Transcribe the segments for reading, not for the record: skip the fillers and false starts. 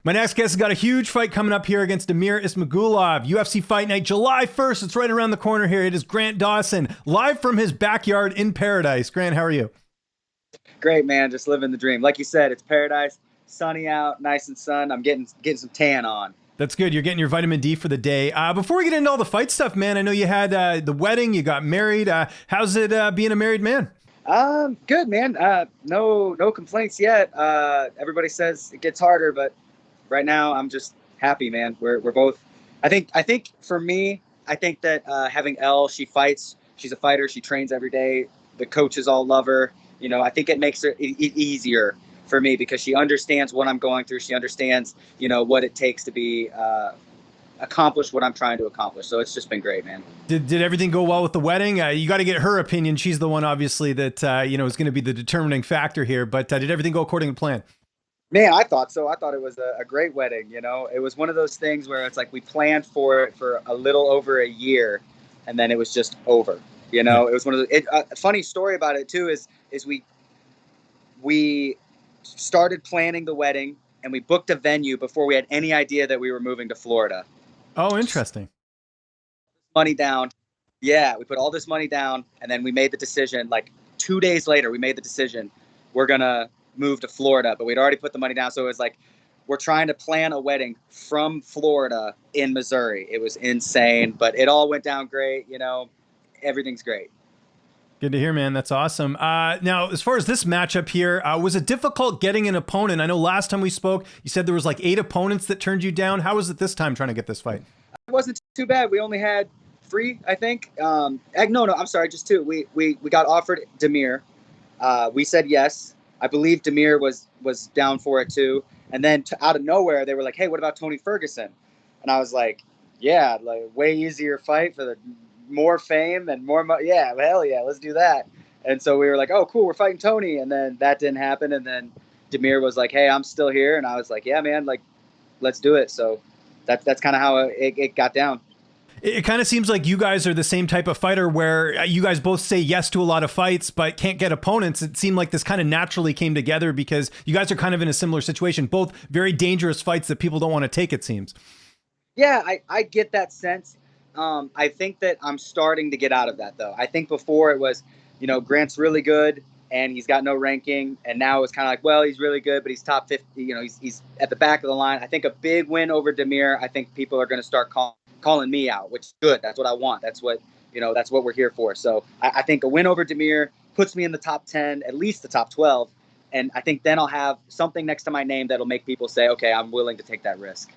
My next guest has got a huge fight coming up here against Damir Ismagulov. UFC Fight Night, July 1st. It's right around the corner here. It is Grant Dawson, live from his backyard in paradise. Grant, how are you? Great, man. Just living the dream. Like you said, it's paradise, sunny out, nice and sun. I'm getting some tan on. That's good. You're getting your vitamin D for the day. Before we get into all the fight stuff, man, I know you had the wedding, you got married. How's it being a married man? Good, man. No complaints yet. Everybody says it gets harder, but right now I'm just happy, man. We're both. I think for me, I think that having Elle, she fights. She's a fighter. She trains every day. The coaches all love her. You know, I think it makes it easier for me because she understands what I'm going through. She understands, what it takes to be accomplish what I'm trying to accomplish. So it's just been great, man. Did everything go well with the wedding? You got to get her opinion. She's the one, obviously, that is going to be the determining factor here. But did everything go according to plan? Man, I thought so. I thought it was a great wedding. It was one of those things where it's like we planned for it for a little over a year, and then it was just over. It was one of the. A funny story about it too is we started planning the wedding and we booked a venue before we had any idea that we were moving to Florida. Oh, interesting. Money down. Yeah, we put all this money down, and then we made the decision. Like 2 days later, we made the decision. We're gonna move to Florida, but we'd already put the money down. So it was like we're trying to plan a wedding from Florida in Missouri. It was insane, but it all went down great. Everything's great. Good to hear, man. That's awesome. Now, as far as this matchup here, was it difficult getting an opponent? I know last time we spoke, you said there was like 8 opponents that turned you down. How was it this time trying to get this fight? It wasn't too bad. We only had 3, I think. No, I'm sorry, just 2. We got offered Damir. We said yes. I believe Damir was down for it too. And then out of nowhere, they were like, "Hey, what about Tony Ferguson?" And I was like, "Yeah, like way easier fight for the more fame and more money. Yeah, hell yeah, let's do that." And so we were like, "Oh, cool, we're fighting Tony." And then that didn't happen. And then Damir was like, "Hey, I'm still here." And I was like, "Yeah, man, like, let's do it." So that's kind of how it got down. It kind of seems like you guys are the same type of fighter where you guys both say yes to a lot of fights, but can't get opponents. It seemed like this kind of naturally came together because you guys are kind of in a similar situation, both very dangerous fights that people don't want to take, it seems. Yeah, I get that sense. I think that I'm starting to get out of that, though. I think before it was, Grant's really good and he's got no ranking. And now it's kind of like, well, he's really good, but he's top 50. He's at the back of the line. I think a big win over Damir, I think people are going to start calling me out, which is good. That's what I want. That's what we're here for. So I think a win over Damir puts me in the top 10, at least the top 12. And I think then I'll have something next to my name that'll make people say, okay, I'm willing to take that risk.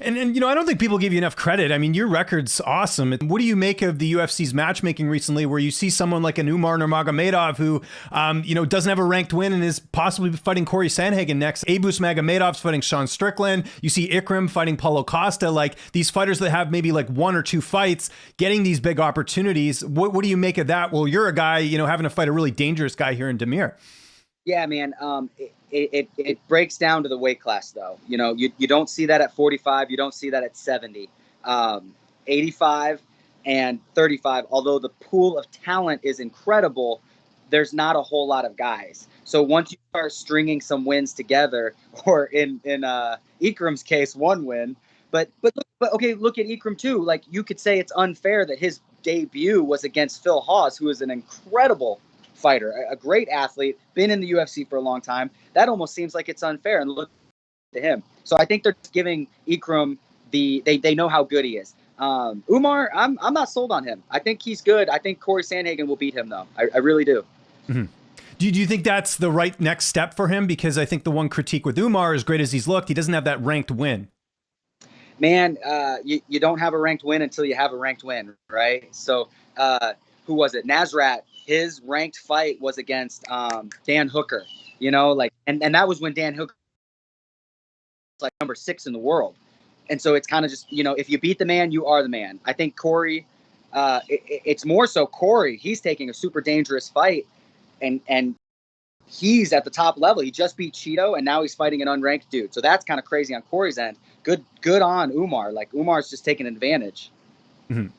And I don't think people give you enough credit. I mean, your record's awesome. What do you make of the UFC's matchmaking recently where you see someone like an Umar Nurmagomedov who, doesn't have a ranked win and is possibly fighting Corey Sandhagen next. Abus Magomedov's fighting Sean Strickland. You see Ikram fighting Paulo Costa. Like these fighters that have maybe like 1 or 2 fights getting these big opportunities. What do you make of that? Well, you're a guy, having to fight a really dangerous guy here in Damir. Yeah, man. It breaks down to the weight class, though. You don't see that at 45. You don't see that at 70. 85 and 35, although the pool of talent is incredible, there's not a whole lot of guys. So once you start stringing some wins together, or in Ikram's case, 1 win, but okay, look at Ikram too. Like you could say it's unfair that his debut was against Phil Hawes, who is an incredible fighter, a great athlete, been in the UFC for a long time. That almost seems like it's unfair, and look to him. So I think they're giving Ikram they know how good he is. Umar, I'm not sold on him. I think he's good. I think Corey Sandhagen will beat him, though. I really do. Mm-hmm. Do you think that's the right next step for him? Because I think the one critique with Umar, as great as he's looked, he doesn't have that ranked win. Man, you don't have a ranked win until you have a ranked win, right? So who was it? Nasrat. His ranked fight was against Dan Hooker, and that was when Dan Hooker was like number 6 in the world. And so it's kind of just, if you beat the man, you are the man. I think Corey, it's more so Corey. He's taking a super dangerous fight, and he's at the top level. He just beat Cheeto, and now he's fighting an unranked dude. So that's kind of crazy on Corey's end. Good on Umar. Like Umar's just taking advantage.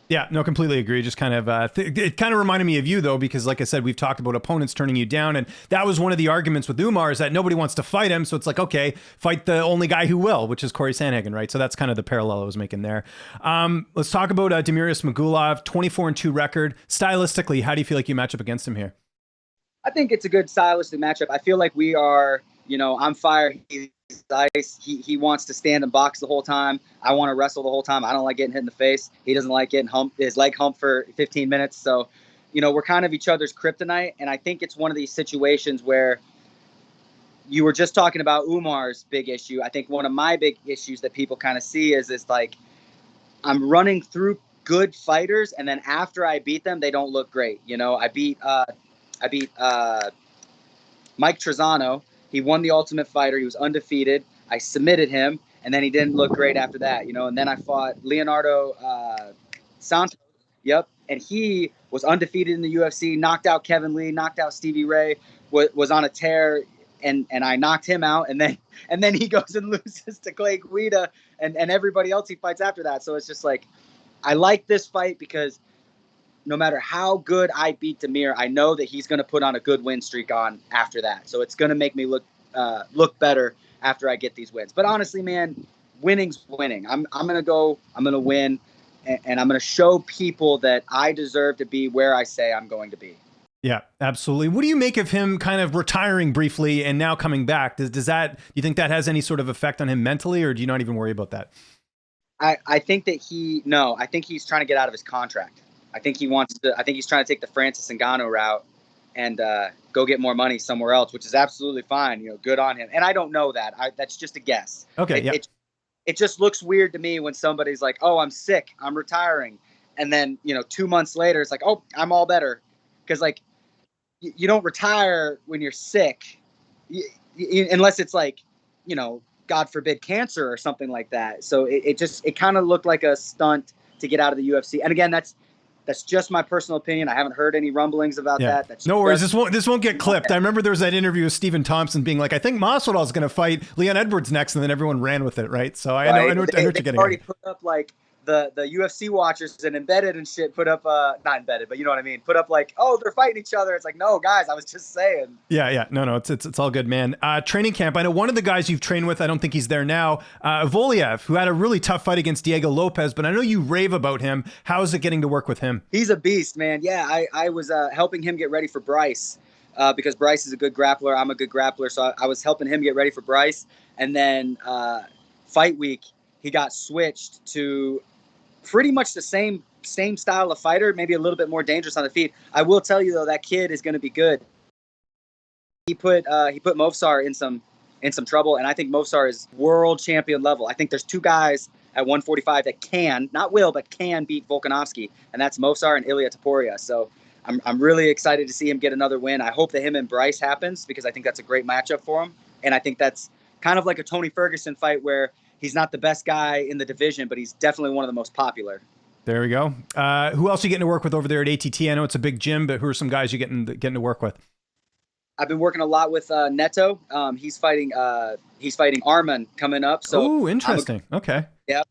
Yeah, no, completely agree. Just kind of, it kind of reminded me of you though, because like I said, we've talked about opponents turning you down, and that was one of the arguments with Umar is that nobody wants to fight him. So it's like, okay, fight the only guy who will, which is Corey Sandhagen, right? So that's kind of the parallel I was making there. Let's talk about Damir Ismagulov, 24-2 record. Stylistically, how do you feel like you match up against him here? I think it's a good stylistic matchup. I feel like we are, I'm fire. He's ice. He wants to stand and box the whole time. I want to wrestle the whole time. I don't like getting hit in the face. He doesn't like getting his leg humped for 15 minutes. So, we're kind of each other's kryptonite. And I think it's one of these situations where you were just talking about Umar's big issue. I think one of my big issues that people kind of see is like I'm running through good fighters, and then after I beat them, they don't look great. I beat Mike Trezano. He won the Ultimate Fighter. He was undefeated. I submitted him, and then he didn't look great after that. And then I fought Leonardo Santos. Yep, and he was undefeated in the UFC. Knocked out Kevin Lee. Knocked out Stevie Ray. Was on a tear, and I knocked him out. And then he goes and loses to Clay Guida and everybody else he fights after that. So it's just like I like this fight because no matter how good I beat Damir, I know that he's going to put on a good win streak on after that. So it's going to make me look better after I get these wins. But honestly, man, winning's winning. I'm going to win, and I'm going to show people that I deserve to be where I say I'm going to be. Yeah, absolutely. What do you make of him kind of retiring briefly and now coming back? Do you think that has any sort of effect on him mentally, or do you not even worry about that? I think that I think he's trying to get out of his contract. I think he's trying to take the Francis Ngannou route and go get more money somewhere else, which is absolutely fine. Good on him. And I don't know that. That's just a guess. Okay. It just looks weird to me when somebody's like, "Oh, I'm sick. I'm retiring." And then, 2 months later, it's like, "Oh, I'm all better." Because like, you don't retire when you're sick unless it's like, God forbid, cancer or something like that. So it kind of looked like a stunt to get out of the UFC. And again, that's just my personal opinion. I haven't heard any rumblings about that. That's no worries. This won't get clipped. I remember there was that interview with Stephen Thompson being like, I think Masvidal's going to fight Leon Edwards next, and then everyone ran with it, right? So I know what you're getting already put up like the UFC watchers and Embedded and shit put up not Embedded, but you know what I mean, put up like, oh, they're fighting each other. It's like, no, guys, I was just saying. Yeah. No, it's all good, man. Training camp. I know one of the guys you've trained with, I don't think he's there now, Evloev, who had a really tough fight against Diego Lopez, but I know you rave about him. How is it getting to work with him? He's a beast, man. Yeah, I was helping him get ready for Bryce because Bryce is a good grappler. I'm a good grappler, so I was helping him get ready for Bryce. And then fight week, he got switched to pretty much the same style of fighter, maybe a little bit more dangerous on the feet. I will tell you though, that kid is going to be good. He put Movsar in some trouble, and I think Movsar is world champion level. I think there's two guys at 145 that can beat Volkanovski, and that's Movsar and Ilia Topuria. So I'm really excited to see him get another win. I hope that him and Bryce happens because I think that's a great matchup for him, and I think that's kind of like a Tony Ferguson fight where he's not the best guy in the division, but he's definitely one of the most popular. There we go. Who else are you getting to work with over there at ATT? I know it's a big gym, but who are some guys you getting to work with? I've been working a lot with Neto. He's fighting Arman coming up. So interesting. Okay. Yep.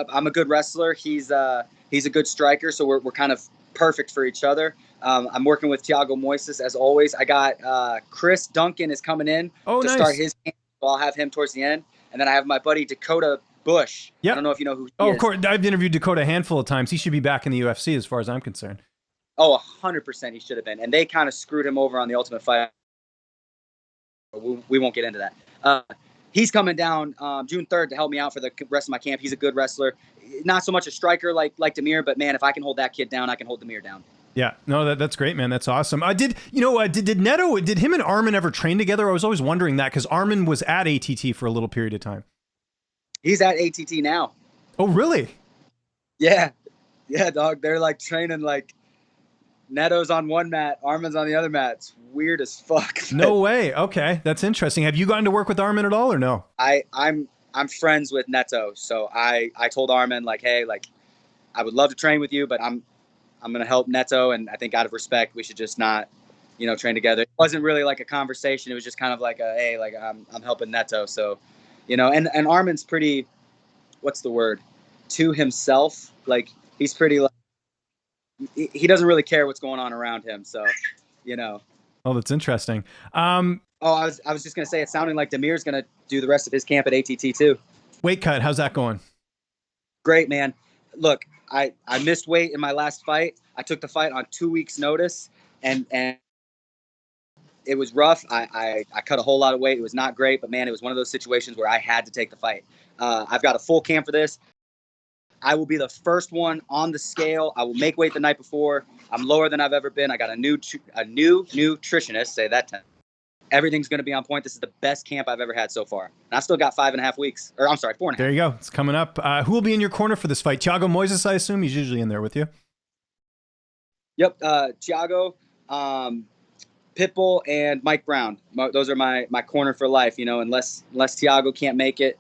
I'm a good wrestler. He's a good striker, so we're kind of perfect for each other. I'm working with Thiago Moises as always. I got Chris Duncan is coming in to start his camp. So I'll have him towards the end. And then I have my buddy Dakota Bush. Yep. I don't know if you know who he is. Of course. I've interviewed Dakota a handful of times. He should be back in the UFC as far as I'm concerned. Oh, 100% he should have been. And they kind of screwed him over on the Ultimate Fighter. We won't get into that. He's coming down June 3rd to help me out for the rest of my camp. He's a good wrestler. Not so much a striker like Damir, but man, if I can hold that kid down, I can hold Damir down. Yeah, no, that's great, man. That's awesome. Did him and Arman ever train together? I was always wondering that because Arman was at ATT for a little period of time. He's at ATT now. Oh, really? Yeah, dog. They're like training like Neto's on one mat, Arman's on the other mat. It's weird as fuck. No way. Okay, that's interesting. Have you gotten to work with Arman at all, or no? I'm friends with Neto, so I told Arman like, hey, like I would love to train with you, but I'm gonna help Neto, and I think out of respect, we should just not, train together. It wasn't really like a conversation. It was just kind of like hey, like I'm helping Neto, so, and Arman's pretty, what's the word, to himself. Like he's pretty. He doesn't really care what's going on around him. So, you know. Oh, that's interesting. Oh, I was just gonna say, it's sounding like Damir's gonna do the rest of his camp at ATT too. Weight cut, how's that going? Great, man. Look, I missed weight in my last fight. I took the fight on 2 weeks' notice, and it was rough. I cut a whole lot of weight. It was not great, but man, it was one of those situations where I had to take the fight. I've got a full camp for this. I will be the first one on the scale. I will make weight the night before. I'm lower than I've ever been. I got a new nutritionist. Say that time. Everything's going to be on point. This is the best camp I've ever had so far. And I still got 4.5 weeks. There you go. It's coming up. Who will be in your corner for this fight? Thiago Moises, I assume. He's usually in there with you. Yep. Thiago, Pitbull, and Mike Brown. Those are my corner for life, you know, unless Thiago can't make it.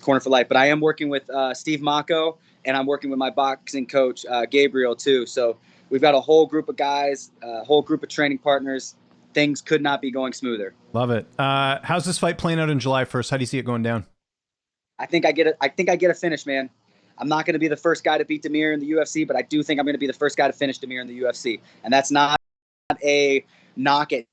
Corner for life. But I am working with Steve Mako, and I'm working with my boxing coach, Gabriel, too. So we've got a whole group of guys, a whole group of training partners. Things could not be going smoother. Love it. How's this fight playing out on July 1st? How do you see it going down? I think I get a finish, man. I'm not going to be the first guy to beat Damir in the UFC, but I do think I'm going to be the first guy to finish Damir in the UFC. And that's not a knock at.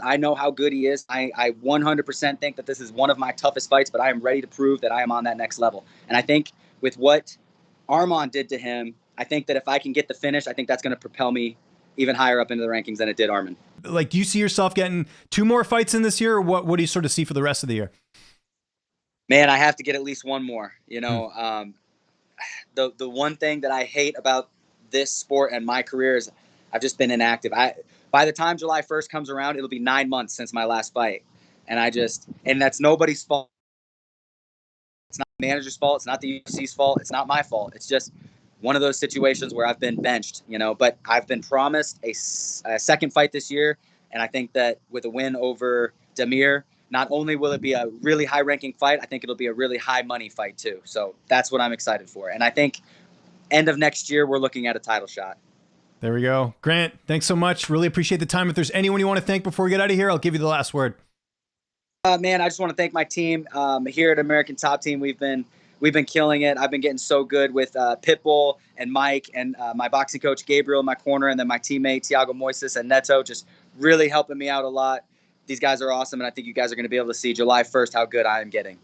I know how good he is. I 100% think that this is one of my toughest fights, but I am ready to prove that I am on that next level. And I think with what Arman did to him, I think that if I can get the finish, I think that's going to propel me even higher up into the rankings than it did Arman. Like, do you see yourself getting 2 more fights in this year, or what do you sort of see for the rest of the year? Man, I have to get at least one more. You know, the one thing that I hate about this sport and my career is I've just been inactive. By the time July 1st comes around, it'll be 9 months since my last fight. And that's nobody's fault. It's not the manager's fault. It's not the UFC's fault. It's not my fault. It's just one of those situations where I've been benched, you know, but I've been promised a second fight this year. And I think that with a win over Damir, not only will it be a really high ranking fight, I think it'll be a really high money fight too. So that's what I'm excited for. And I think end of next year, we're looking at a title shot. There we go. Grant, thanks so much. Really appreciate the time. If there's anyone you want to thank before we get out of here, I'll give you the last word. Man, I just want to thank my team here at American Top Team. We've been killing it. I've been getting so good with Pitbull and Mike and my boxing coach Gabriel in my corner, and then my teammate Thiago Moises and Neto, just really helping me out a lot. These guys are awesome, and I think you guys are going to be able to see July 1st how good I am getting.